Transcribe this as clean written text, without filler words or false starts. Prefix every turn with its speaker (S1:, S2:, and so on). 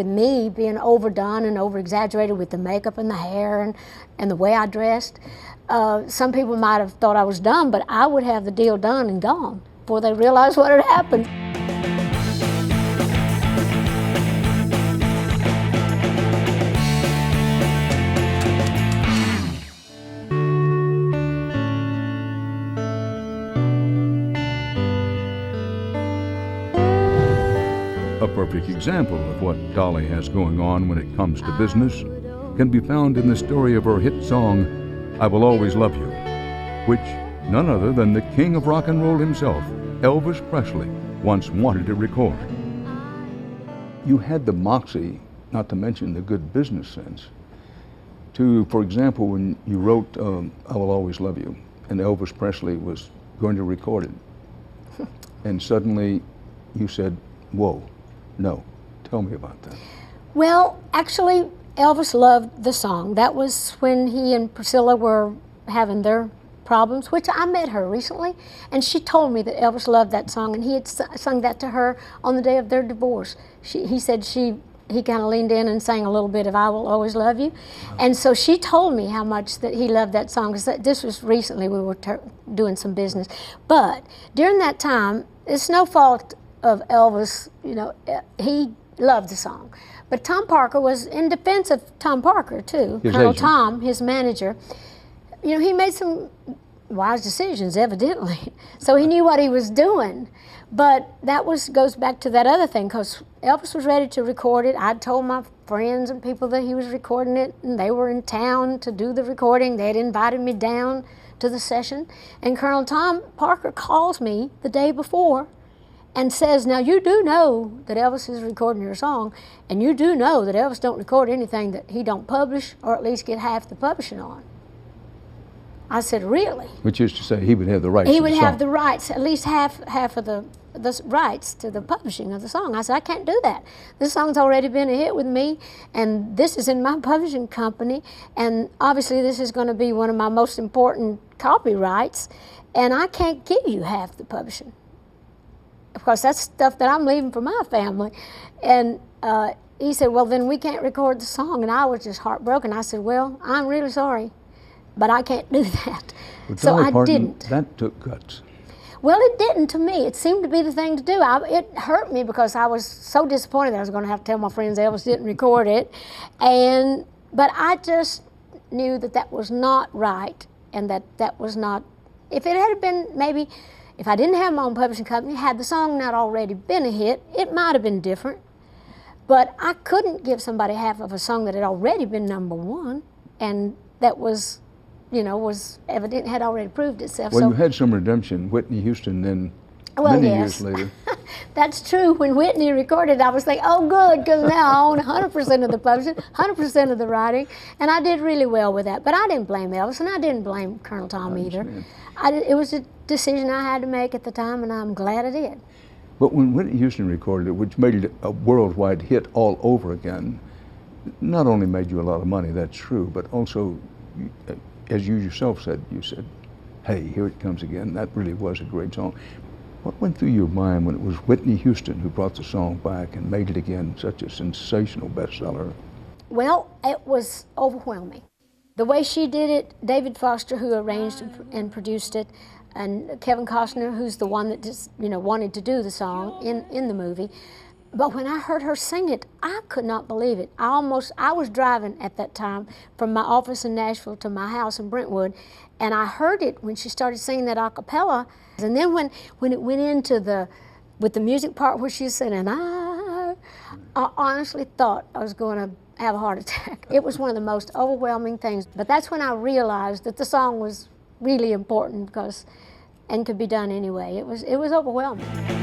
S1: with me being overdone and over-exaggerated with the makeup and the hair and the way I dressed. Some people might have thought I was dumb, but I would have the deal done and gone before they realized what had happened.
S2: A perfect example of what Dolly has going on when it comes to business can be found in the story of her hit song, I Will Always Love You, which none other than the king of rock and roll himself, Elvis Presley, once wanted to record. You had the moxie, not to mention the good business sense, to, for example, when you wrote I Will Always Love You, and Elvis Presley was going to record it, and suddenly you said, whoa. No. Tell me about that.
S1: Well, actually, Elvis loved the song. That was when he and Priscilla were having their problems, which I met her recently, and she told me that Elvis loved that song, and he had sung that to her on the day of their divorce. He said he kind of leaned in and sang a little bit of I Will Always Love You. And so she told me how much that he loved that song, because this was recently, we were doing some business. But during that time, it's no fault of Elvis, you know, he loved the song. But Tom Parker was in defense of Tom Parker, too. Colonel Tom, his manager, you know, he made some wise decisions, evidently. So he knew what he was doing. But that goes back to that other thing, because Elvis was ready to record it. I'd told my friends and people that he was recording it, and they were in town to do the recording. They had invited me down to the session. And Colonel Tom Parker calls me the day before and says, now you do know that Elvis is recording your song, and you do know that Elvis don't record anything that he don't publish, or at least get half the publishing on. I said, really?
S2: Which is to say he would have the rights to the song.
S1: He would have the rights, at least half of the rights to the publishing of the song. I said, I can't do that. This song's already been a hit with me, and this is in my publishing company, and obviously this is going to be one of my most important copyrights, and I can't give you half the publishing. Of course, that's stuff that I'm leaving for my family. And he said, well, then we can't record the song. And I was just heartbroken. I said, well, I'm really sorry, but I can't do that.
S2: Well,
S1: so
S2: Dolly
S1: I
S2: Parton,
S1: didn't.
S2: That took guts.
S1: Well, it didn't to me. It seemed to be the thing to do. It hurt me because I was so disappointed that I was going to have to tell my friends Elvis didn't record it. But I just knew that that was not right, and that was not, if it had been maybe, if I didn't have my own publishing company, had the song not already been a hit, it might have been different. But I couldn't give somebody half of a song that had already been #1, and that was, you know, was evident, had already proved itself.
S2: Well,
S1: so,
S2: you had some redemption. Whitney Houston then,
S1: well,
S2: many
S1: yes.
S2: years later.
S1: That's true. When Whitney recorded, I was thinking, oh, good, because now I own 100% of the publishing, 100% of the writing, and I did really well with that. But I didn't blame Elvis, and I didn't blame Colonel Tom either. It was a decision I had to make at the time, and I'm glad I did.
S2: But when Whitney Houston recorded it, which made it a worldwide hit all over again, not only made you a lot of money, that's true, but also, as you yourself said, you said, hey, here it comes again. That really was a great song. What went through your mind when it was Whitney Houston who brought the song back and made it again such a sensational bestseller?
S1: Well, it was overwhelming. The way she did it, David Foster, who arranged and produced it, and Kevin Costner, who's the one that just, you know, wanted to do the song in the movie. But when I heard her sing it, I could not believe it. I was driving at that time from my office in Nashville to my house in Brentwood, and I heard it when she started singing that a cappella. And then when it went into with the music part where she was singing, I honestly thought I was going to have a heart attack. It was one of the most overwhelming things. But that's when I realized that the song was really important and could be done anyway. It was overwhelming.